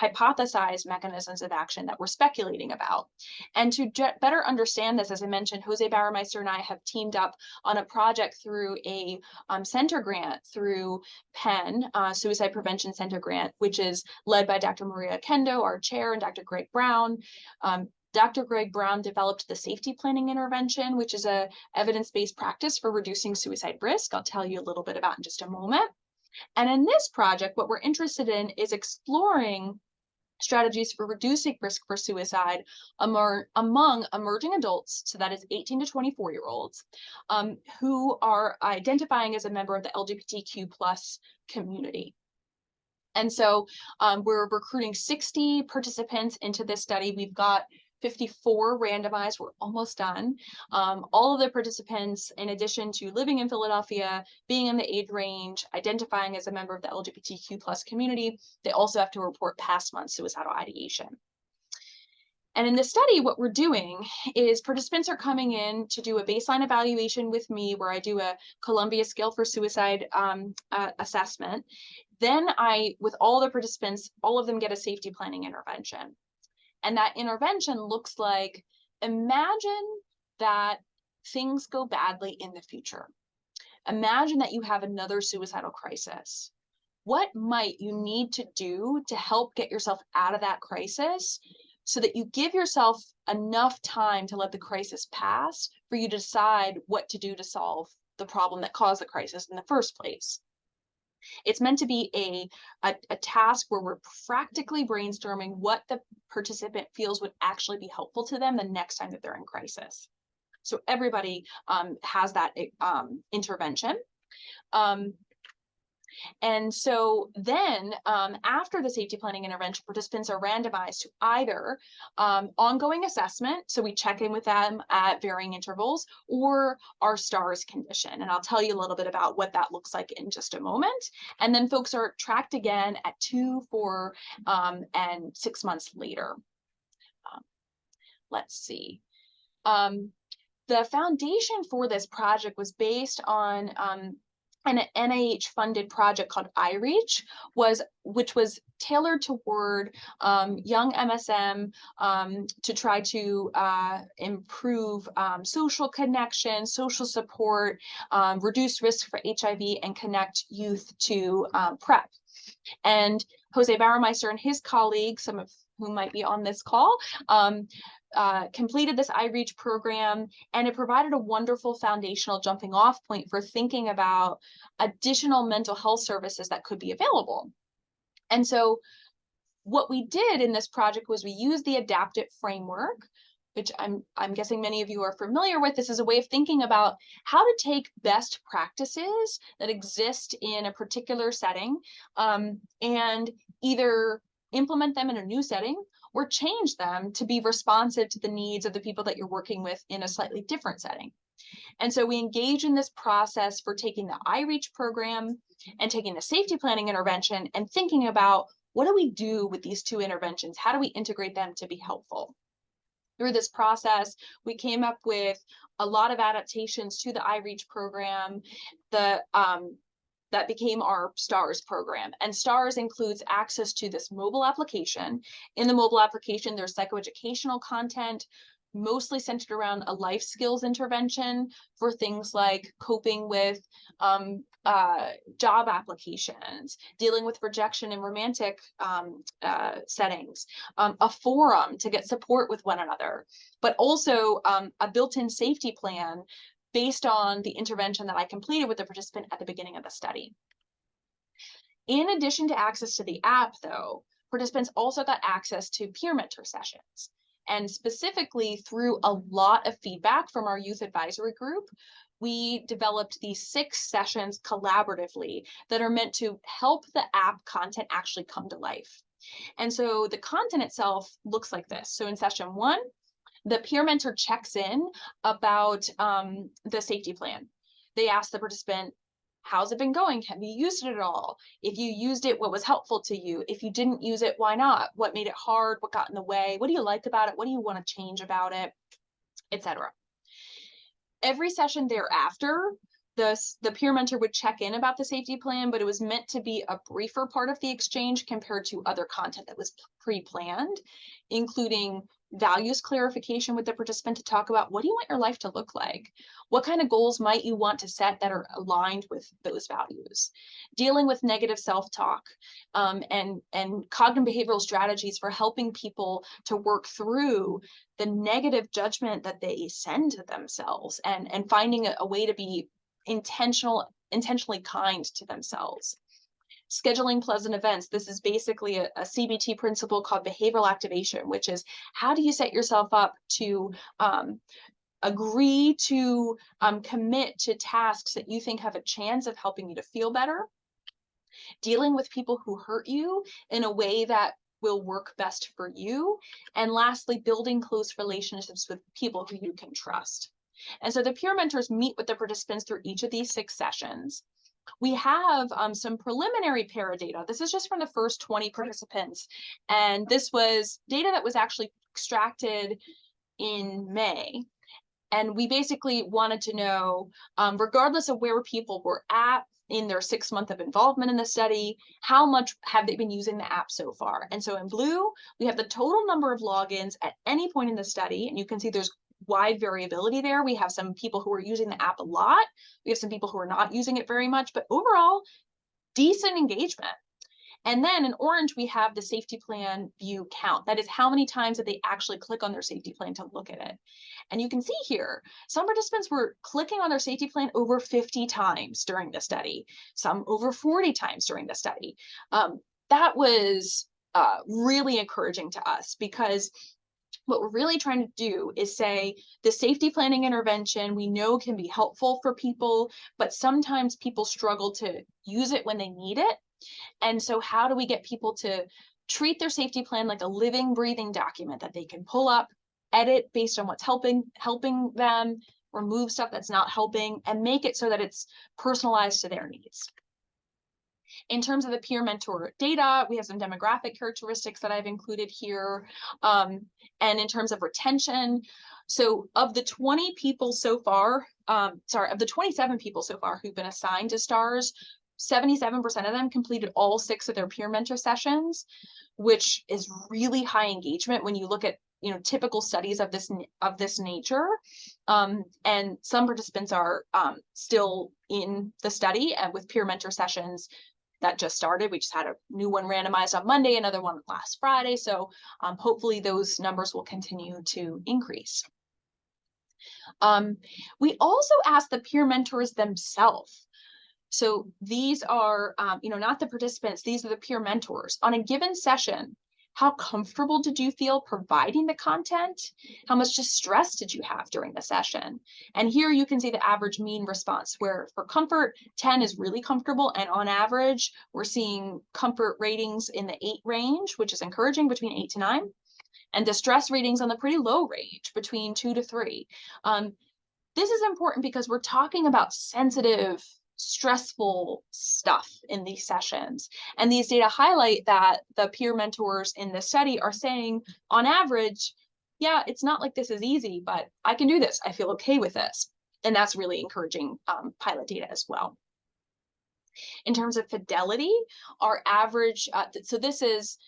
hypothesized mechanisms of action that we're speculating about. And to better understand this, as I mentioned, Jose Bauermeister and I have teamed up on a project through a center grant through Penn, Suicide Prevention Center grant, which is led by Dr. Maria Kendo, our chair, and Dr. Greg Brown. Dr. Greg Brown developed the safety planning intervention, which is a evidence-based practice for reducing suicide risk. I'll tell you a little bit about in just a moment. And in this project, what we're interested in is exploring strategies for reducing risk for suicide among emerging adults, so that is 18 to 24-year-olds, who are identifying as a member of the LGBTQ plus community. And so we're recruiting 60 participants into this study. We've got 54 randomized, we're almost done. All of the participants, in addition to living in Philadelphia, being in the age range, identifying as a member of the LGBTQ plus community, they also have to report past months suicidal ideation. And in this study, what we're doing is participants are coming in to do a baseline evaluation with me, where I do a Columbia Scale for Suicide assessment. Then with all the participants, all of them get a safety planning intervention. And that intervention looks like, imagine that things go badly in the future. Imagine that you have another suicidal crisis. What might you need to do to help get yourself out of that crisis, so that you give yourself enough time to let the crisis pass for you to decide what to do to solve the problem that caused the crisis in the first place? It's meant to be a task where we're practically brainstorming what the participant feels would actually be helpful to them the next time that they're in crisis. So everybody has that intervention. And so then after the safety planning intervention, participants are randomized to either ongoing assessment, so we check in with them at varying intervals, or our STARS condition. And I'll tell you a little bit about what that looks like in just a moment. And then folks are tracked again at 2, 4, and 6 months later. Let's see. The foundation for this project was based on an NIH-funded project called iReach, which was tailored toward young MSM to try to improve social connection, social support, reduce risk for HIV, and connect youth to PrEP. And Jose Barremeister and his colleagues, some of whom might be on this call, completed this iReach program, and it provided a wonderful foundational jumping off point for thinking about additional mental health services that could be available. And so what we did in this project was we used the adaptive framework, which I'm guessing many of you are familiar with. This is a way of thinking about how to take best practices that exist in a particular setting and either implement them in a new setting or change them to be responsive to the needs of the people that you're working with in a slightly different setting. And so we engage in this process for taking the iReach program and taking the safety planning intervention and thinking about, what do we do with these two interventions? How do we integrate them to be helpful? Through this process, we came up with a lot of adaptations to the iReach program. That became our STARS program. And STARS includes access to this mobile application. In the mobile application, there's psychoeducational content, mostly centered around a life skills intervention for things like coping with job applications, dealing with rejection in romantic settings, a forum to get support with one another, but also a built-in safety plan based on the intervention that I completed with the participant at the beginning of the study. In addition to access to the app, though, participants also got access to peer mentor sessions. And specifically through a lot of feedback from our youth advisory group, we developed these 6 sessions collaboratively that are meant to help the app content actually come to life. And so the content itself looks like this. So in session 1, the peer mentor checks in about the safety plan. They ask the participant, how's it been going? Have you used it at all? If you used it, what was helpful to you? If you didn't use it, why not? What made it hard? What got in the way? What do you like about it? What do you want to change about it? Etc. Every session thereafter, the peer mentor would check in about the safety plan, but it was meant to be a briefer part of the exchange compared to other content that was pre-planned, including values clarification with the participant to talk about, what do you want your life to look like? What kind of goals might you want to set that are aligned with those values? Dealing with negative self-talk and cognitive behavioral strategies for helping people to work through the negative judgment that they send to themselves, and finding a way to be intentionally kind to themselves. Scheduling pleasant events. This is basically a CBT principle called behavioral activation, which is, how do you set yourself up to agree to commit to tasks that you think have a chance of helping you to feel better? Dealing with people who hurt you in a way that will work best for you. And lastly, building close relationships with people who you can trust. And so the peer mentors meet with the participants through each of these 6 sessions. we have some preliminary para data. This is just from the first 20 participants. And this was data that was actually extracted in May. And we basically wanted to know, regardless of where people were at in their 6 month of involvement in the study, how much have they been using the app so far? And so in blue, we have the total number of logins at any point in the study. And you can see there's wide variability there. We have some people who are using the app a lot. We have some people who are not using it very much, but overall, decent engagement. And then in orange, we have the safety plan view count. That is how many times that they actually click on their safety plan to look at it. And you can see here, some participants were clicking on their safety plan over 50 times during the study, some over 40 times during the study. That was really encouraging to us, because what we're really trying to do is say the safety planning intervention we know can be helpful for people, but sometimes people struggle to use it when they need it. And so how do we get people to treat their safety plan like a living, breathing document that they can pull up, edit based on what's helping them, remove stuff that's not helping, and make it so that it's personalized to their needs. In terms of the peer mentor data, we have some demographic characteristics that I've included here. And in terms of retention, so of the 20 people so far, of the 27 people so far who've been assigned to STARS, 77% of them completed all 6 of their peer mentor sessions, which is really high engagement when you look at typical studies of this nature. And some participants are still in the study and with peer mentor sessions that just started. We just had a new one randomized on Monday, another one last Friday. So hopefully those numbers will continue to increase. We also asked the peer mentors themselves. So these are, not the participants, these are the peer mentors. On a given session, how comfortable did you feel providing the content? How much distress did you have during the session? And here you can see the average mean response, where for comfort, 10 is really comfortable. And on average, we're seeing comfort ratings in the 8 range, which is encouraging, between 8 to 9. And distress ratings on the pretty low range, between 2 to 3. This is important because we're talking about sensitive, stressful stuff in these sessions. And these data highlight that the peer mentors in the study are saying, on average, yeah, it's not like this is easy, but I can do this. I feel okay with this. And that's really encouraging pilot data as well. In terms of fidelity, our average, so this is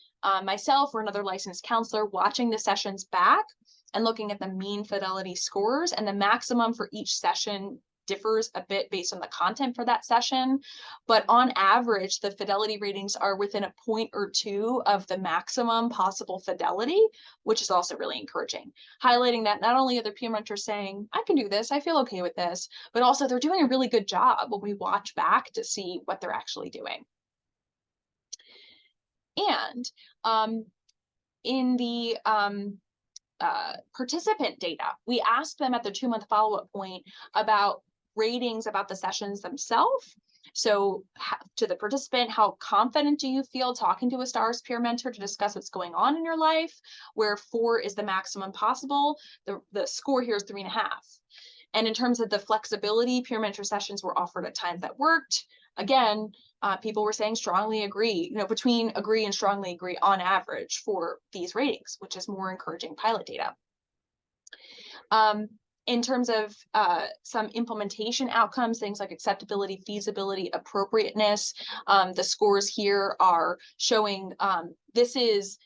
myself or another licensed counselor watching the sessions back and looking at the mean fidelity scores, and the maximum for each session differs a bit based on the content for that session. But on average, the fidelity ratings are within a point or 2 of the maximum possible fidelity, which is also really encouraging. Highlighting that not only are the peer mentors saying, I can do this, I feel okay with this, but also they're doing a really good job when we watch back to see what they're actually doing. And in the participant data, we asked them at the 2-month follow-up point about ratings about the sessions themselves. So to the participant, how confident do you feel talking to a STARS peer mentor to discuss what's going on in your life, where 4 is the maximum possible. The score here is 3.5. And in terms of the flexibility, peer mentor sessions were offered at times that worked. Again, people were saying strongly agree, between agree and strongly agree on average for these ratings, which is more encouraging pilot data. In terms of some implementation outcomes, things like acceptability, feasibility, appropriateness, the scores here are showing this is,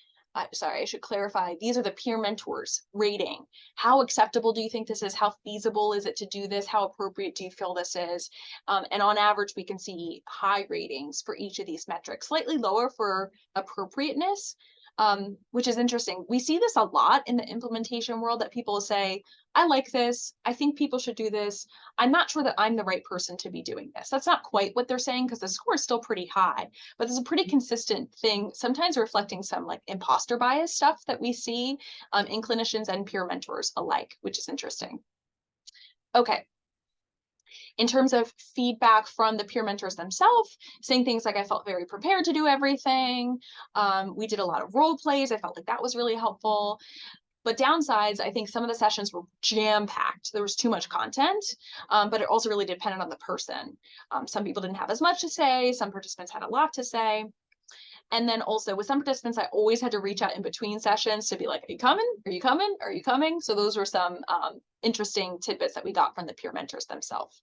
sorry, I should clarify, these are the peer mentors rating. How acceptable do you think this is? How feasible is it to do this? How appropriate do you feel this is? And on average, we can see high ratings for each of these metrics, slightly lower for appropriateness, which is interesting. We see this a lot in the implementation world, that people say, I like this, I think people should do this, I'm not sure that I'm the right person to be doing this. That's not quite what they're saying, because the score is still pretty high, but there's a pretty consistent thing, sometimes reflecting some like imposter bias stuff that we see in clinicians and peer mentors alike, which is interesting. Okay. In terms of feedback from the peer mentors themselves, saying things like, I felt very prepared to do everything. We did a lot of role plays. I felt like that was really helpful. But downsides, I think some of the sessions were jam-packed. There was too much content, but it also really depended on the person. Some people didn't have as much to say. Some participants had a lot to say. And then also with some participants, I always had to reach out in between sessions to be like, are you coming? Are you coming? Are you coming? So those were some interesting tidbits that we got from the peer mentors themselves.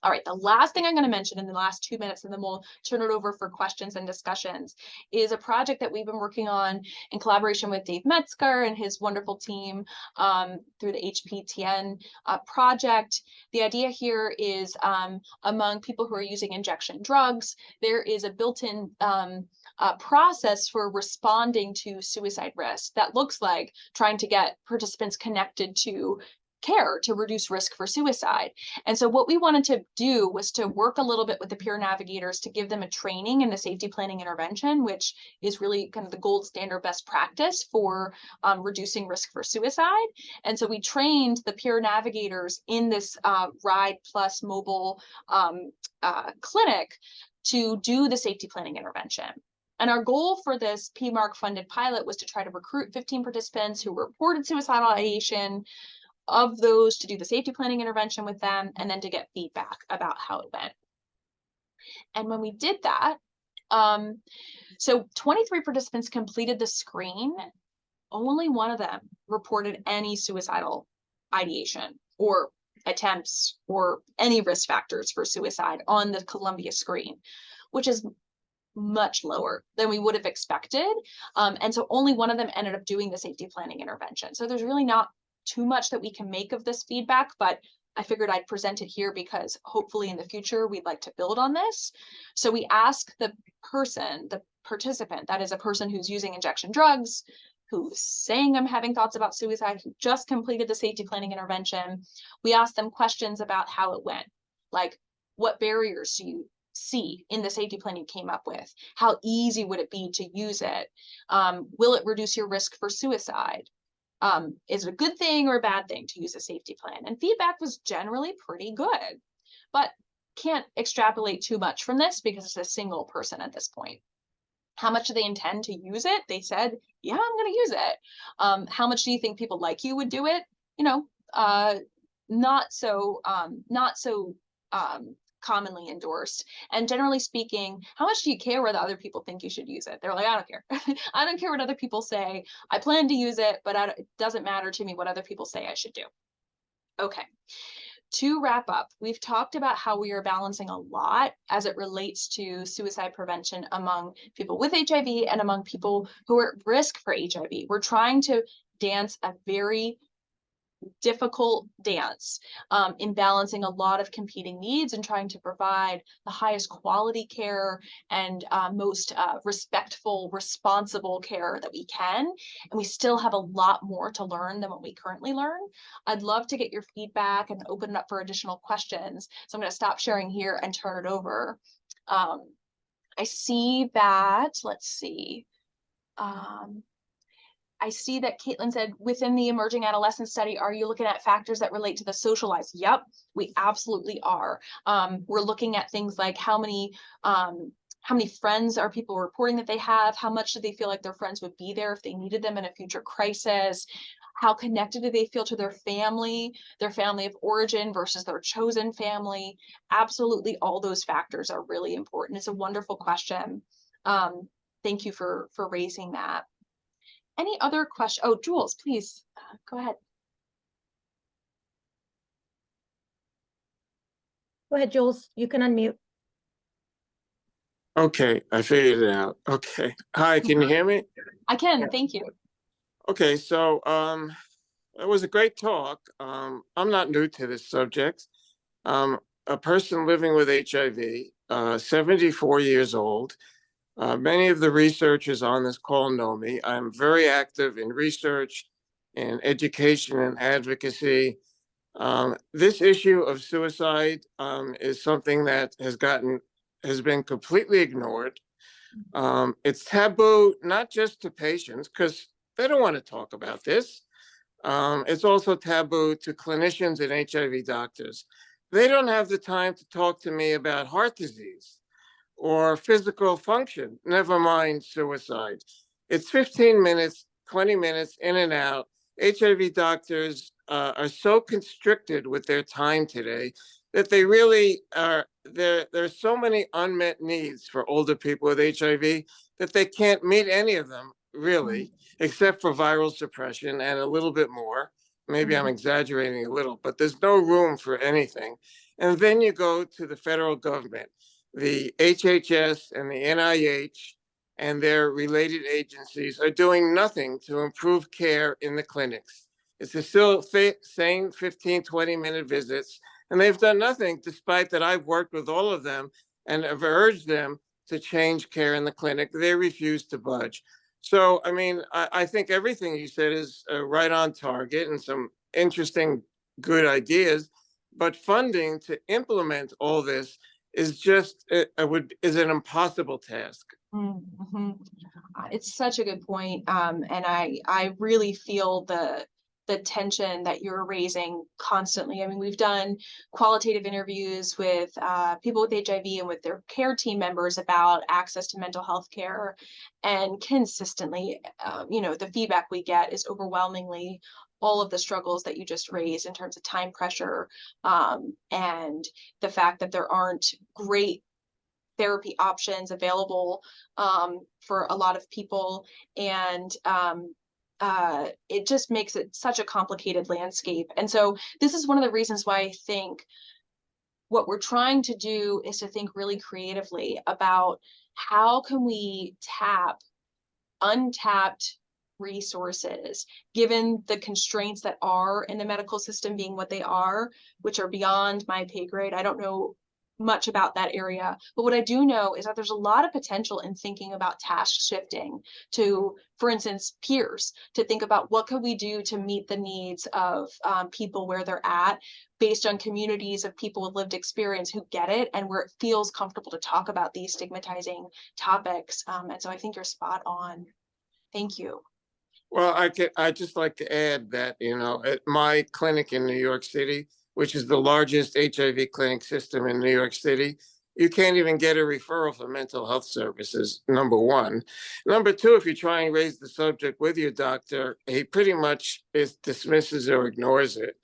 All right, the last thing I'm going to mention in the last 2 minutes, and then we'll turn it over for questions and discussions, is a project that we've been working on in collaboration with Dave Metzger and his wonderful team through the HPTN project. The idea here is among people who are using injection drugs, there is a built-in process for responding to suicide risk that looks like trying to get participants connected to care to reduce risk for suicide. And so what we wanted to do was to work a little bit with the peer navigators to give them a training in the safety planning intervention, which is really kind of the gold standard best practice for reducing risk for suicide. And so we trained the peer navigators in this Ride Plus mobile clinic to do the safety planning intervention. And our goal for this PMARC funded pilot was to try to recruit 15 participants who reported suicidal ideation, of those to do the safety planning intervention with them, and then to get feedback about how it went. And when we did that, so 23 participants completed the screen. Only one of them reported any suicidal ideation or attempts or any risk factors for suicide on the Columbia screen, which is much lower than we would have expected. And so only one of them ended up doing the safety planning intervention. So there's really not too much that we can make of this feedback, but I figured I'd present it here because hopefully in the future we'd like to build on this. So we ask the person, the participant, that is a person who's using injection drugs, who's saying I'm having thoughts about suicide, who just completed the safety planning intervention. We ask them questions about how it went, like what barriers do you see in the safety plan you came up with? How easy would it be to use it? Will it reduce your risk for suicide? Is it a good thing or a bad thing to use a safety plan? And feedback was generally pretty good, but can't extrapolate too much from this because it's a single person at this point. How much do they intend to use it? They said, yeah, I'm going to use it. How much do you think people like you would do it? You know, not so commonly endorsed. And generally speaking, how much do you care whether other people think you should use it? They're like, I don't care. I don't care what other people say. I plan to use it, but it doesn't matter to me what other people say I should do. Okay. To wrap up, we've talked about how we are balancing a lot as it relates to suicide prevention among people with HIV and among people who are at risk for HIV. We're trying to dance a very difficult dance in balancing a lot of competing needs and trying to provide the highest quality care and most respectful, responsible care that we can. And we still have a lot more to learn than what we currently learn. I'd love to get your feedback and open it up for additional questions. So I'm going to stop sharing here and turn it over. I see that, let's see. I see that Caitlin said, within the emerging adolescent study, are you looking at factors that relate to the social lives? Yep, we absolutely are. We're looking at things like how many friends are people reporting that they have? How much do they feel like their friends would be there if they needed them in a future crisis? How connected do they feel to their family of origin versus their chosen family? Absolutely, all those factors are really important. It's a wonderful question. Thank you for raising that. Any other question? Oh, Jules, please go ahead. Go ahead, Jules. You can unmute. Okay, I figured it out. Okay. Hi, can you hear me? I can, thank you. Okay, so it was a great talk. I'm not new to this subject. A person living with HIV, 74 years old. Many of the researchers on this call know me. I'm very active in research and education and advocacy. This issue of suicide is something that has been completely ignored. It's taboo, not just to patients, because they don't want to talk about this. It's also taboo to clinicians and HIV doctors. They don't have the time to talk to me about heart disease or physical function, never mind suicide. It's 15 minutes, 20 minutes in and out. HIV doctors are so constricted with their time today that they really are, there's so many unmet needs for older people with HIV that they can't meet any of them really, except for viral suppression and a little bit more. Maybe I'm exaggerating a little, but there's no room for anything. And then you go to the federal government, the HHS and the NIH and their related agencies are doing nothing to improve care in the clinics. It's the still same 15, 20-minute visits, and they've done nothing, despite that I've worked with all of them and have urged them to change care in the clinic. They refuse to budge. So, I mean, I think everything you said is right on target and some interesting, good ideas, but funding to implement all this is just, is an impossible task. It's such a good point. And I really feel the tension that you're raising constantly. I mean, we've done qualitative interviews with people with HIV and with their care team members about access to mental health care. And consistently, the feedback we get is overwhelmingly all of the struggles that you just raised in terms of time pressure, and the fact that there aren't great therapy options available for a lot of people. And it just makes it such a complicated landscape. And so this is one of the reasons why I think what we're trying to do is to think really creatively about how can we tap untapped resources, given the constraints that are in the medical system being what they are, which are beyond my pay grade. I don't know much about that area, but what I do know is that there's a lot of potential in thinking about task shifting to, for instance, peers, to think about what could we do to meet the needs of people where they're at, based on communities of people with lived experience who get it and where it feels comfortable to talk about these stigmatizing topics. And so I think you're spot on. Thank you. Well, I'd just like to add that, at my clinic in New York City, which is the largest HIV clinic system in New York City, you can't even get a referral for mental health services, number one. Number two, if you try and raise the subject with your doctor, he pretty much dismisses or ignores it.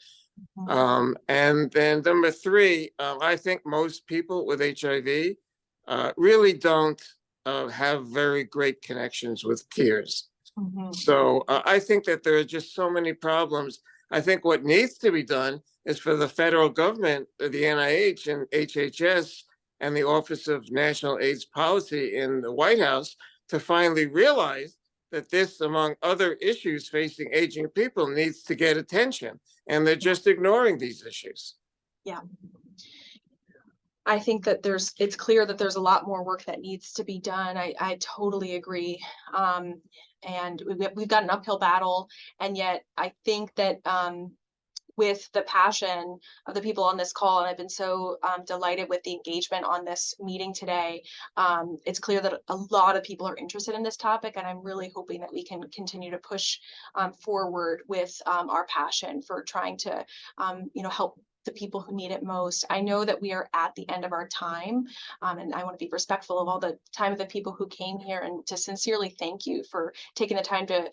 And then number three, I think most people with HIV really don't have very great connections with peers. So I think that there are just so many problems. I think what needs to be done is for the federal government, the NIH and HHS and the Office of National AIDS Policy in the White House to finally realize that this, among other issues facing aging people, needs to get attention. And they're just ignoring these issues. Yeah. I think that it's clear that there's a lot more work that needs to be done. I totally agree. And we've got an uphill battle. And yet I think that with the passion of the people on this call, and I've been so delighted with the engagement on this meeting today, it's clear that a lot of people are interested in this topic, and I'm really hoping that we can continue to push forward with our passion for trying to help the people who need it most. I know that we are at the end of our time, and I want to be respectful of all the time of the people who came here, and to sincerely thank you for taking the time to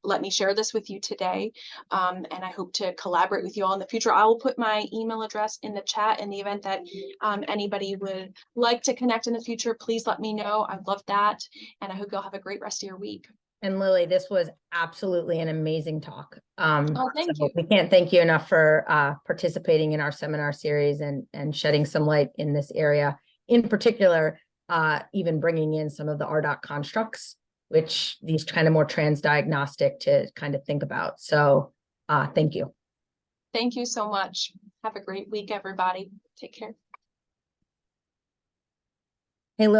let me share this with you today. And I hope to collaborate with you all in the future. I will put my email address in the chat in the event that anybody would like to connect in the future. Please let me know. I'd love that. And I hope you'll have a great rest of your week. And Lily, this was absolutely an amazing talk. Thank you. We can't thank you enough for participating in our seminar series and shedding some light in this area. In particular, even bringing in some of the RDoC constructs, which these kind of more transdiagnostic to kind of think about. So thank you. Thank you so much. Have a great week, everybody. Take care. Hey, Lily.